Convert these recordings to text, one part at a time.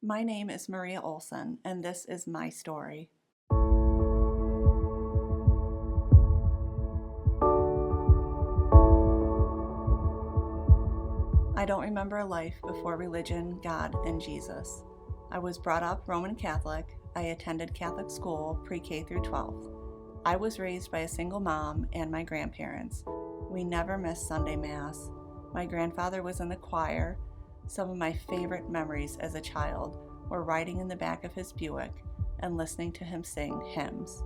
My name is Maria Olson, and this is my story. I don't remember a life before religion, God, and Jesus. I was brought up Roman Catholic. I attended Catholic school pre-K through 12th. I was raised by a single mom and my grandparents. We never missed Sunday Mass. My grandfather was in the choir. Some of my favorite memories as a child were riding in the back of his Buick and listening to him sing hymns.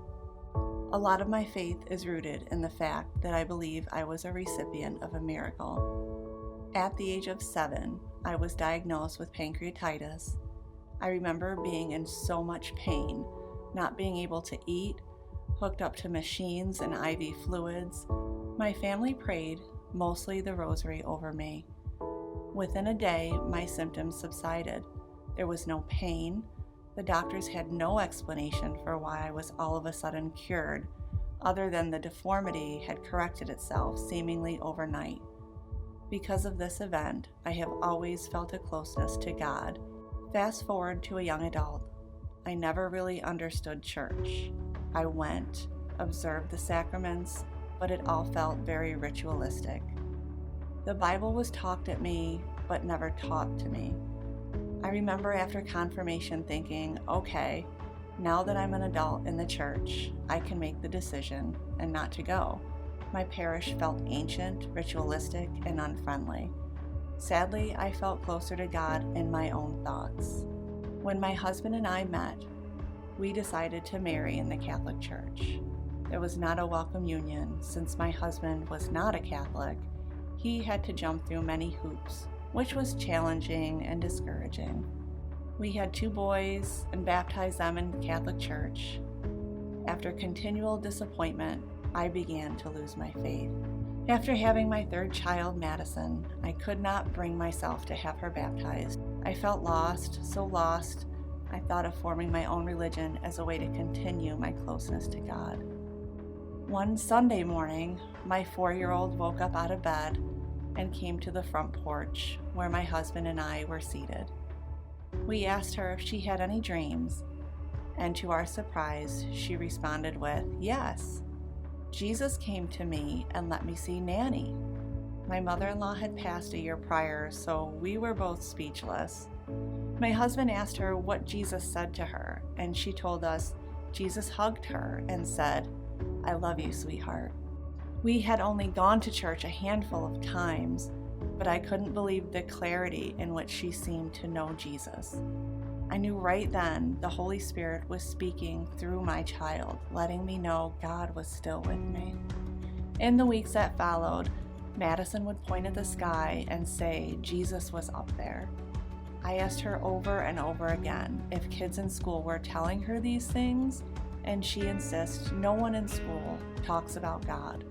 A lot of my faith is rooted in the fact that I believe I was a recipient of a miracle. At the age of 7, I was diagnosed with pancreatitis. I remember being in so much pain, not being able to eat, hooked up to machines and IV fluids. My family prayed, mostly the rosary, over me. Within a day, my symptoms subsided. There was no pain. The doctors had no explanation for why I was all of a sudden cured, other than the deformity had corrected itself seemingly overnight. Because of this event, I have always felt a closeness to God. Fast forward to a young adult. I never really understood church. I went, observed the sacraments, but it all felt very ritualistic. The Bible was talked at me, but never taught to me. I remember after confirmation thinking, okay, now that I'm an adult in the church, I can make the decision and not to go. My parish felt ancient, ritualistic, and unfriendly. Sadly, I felt closer to God in my own thoughts. When my husband and I met, we decided to marry in the Catholic Church. There was not a welcome union since my husband was not a Catholic. He had to jump through many hoops, which was challenging and discouraging. We had 2 boys and baptized them in the Catholic Church. After continual disappointment, I began to lose my faith. After having my 3rd child, Madison, I could not bring myself to have her baptized. I felt lost, so lost, I thought of forming my own religion as a way to continue my closeness to God. One Sunday morning, my 4-year-old woke up out of bed and came to the front porch where my husband and I were seated. We asked her if she had any dreams, and to our surprise, she responded with, "Yes. Jesus came to me and let me see Nanny." My mother-in-law had passed a year prior, so we were both speechless. My husband asked her what Jesus said to her, and she told us Jesus hugged her and said, "I love you, sweetheart." We had only gone to church a handful of times, but I couldn't believe the clarity in which she seemed to know Jesus. I knew right then the Holy Spirit was speaking through my child, letting me know God was still with me. In the weeks that followed, Madison would point at the sky and say Jesus was up there. I asked her over and over again if kids in school were telling her these things, and she insists no one in school talks about God.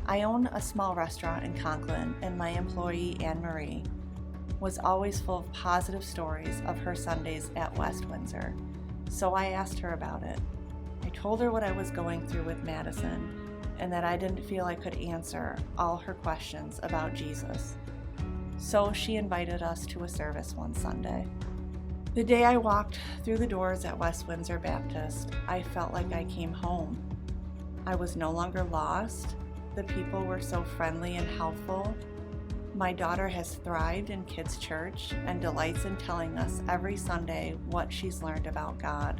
I own a small restaurant in Conklin, and my employee, Anne-Marie, was always full of positive stories of her Sundays at West Windsor, so I asked her about it. I told her what I was going through with Madison, and that I didn't feel I could answer all her questions about Jesus. So she invited us to a service one Sunday. The day I walked through the doors at West Windsor Baptist, I felt like I came home. I was no longer lost. The people were so friendly and helpful. My daughter has thrived in kids' church and delights in telling us every Sunday what she's learned about God.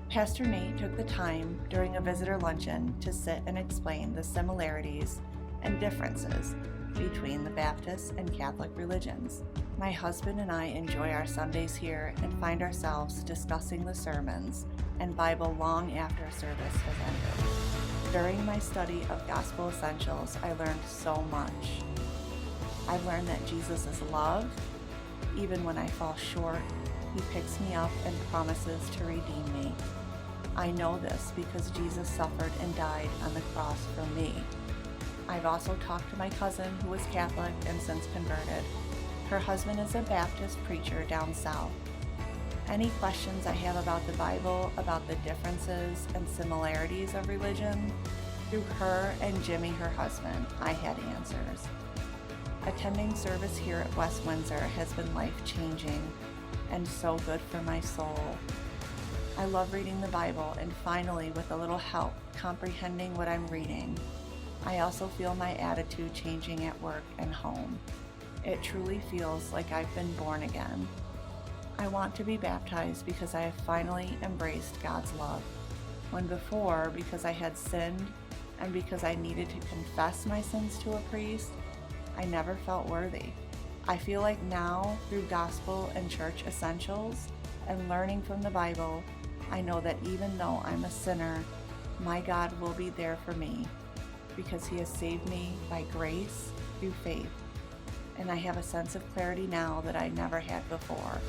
Pastor Nate took the time during a visitor luncheon to sit and explain the similarities and differences between the Baptist and Catholic religions. My husband and I enjoy our Sundays here and find ourselves discussing the sermons and Bible long after service has ended. During my study of gospel essentials, I learned so much. I've learned that Jesus is love. Even when I fall short, he picks me up and promises to redeem me. I know this because Jesus suffered and died on the cross for me. I've also talked to my cousin who was Catholic and since converted. Her husband is a Baptist preacher down south. Any questions I have about the Bible, about the differences and similarities of religion, through her and Jimmy, her husband, I had answers. Attending service here at West Windsor has been life-changing, and so good for my soul. I love reading the Bible and finally, with a little help, comprehending what I'm reading. I also feel my attitude changing at work and home. It truly feels like I've been born again. I want to be baptized because I have finally embraced God's love, when before, because I had sinned and because I needed to confess my sins to a priest, I never felt worthy. I feel like now, through gospel and church essentials and learning from the Bible, I know that even though I'm a sinner, my God will be there for me because He has saved me by grace through faith. And I have a sense of clarity now that I never had before.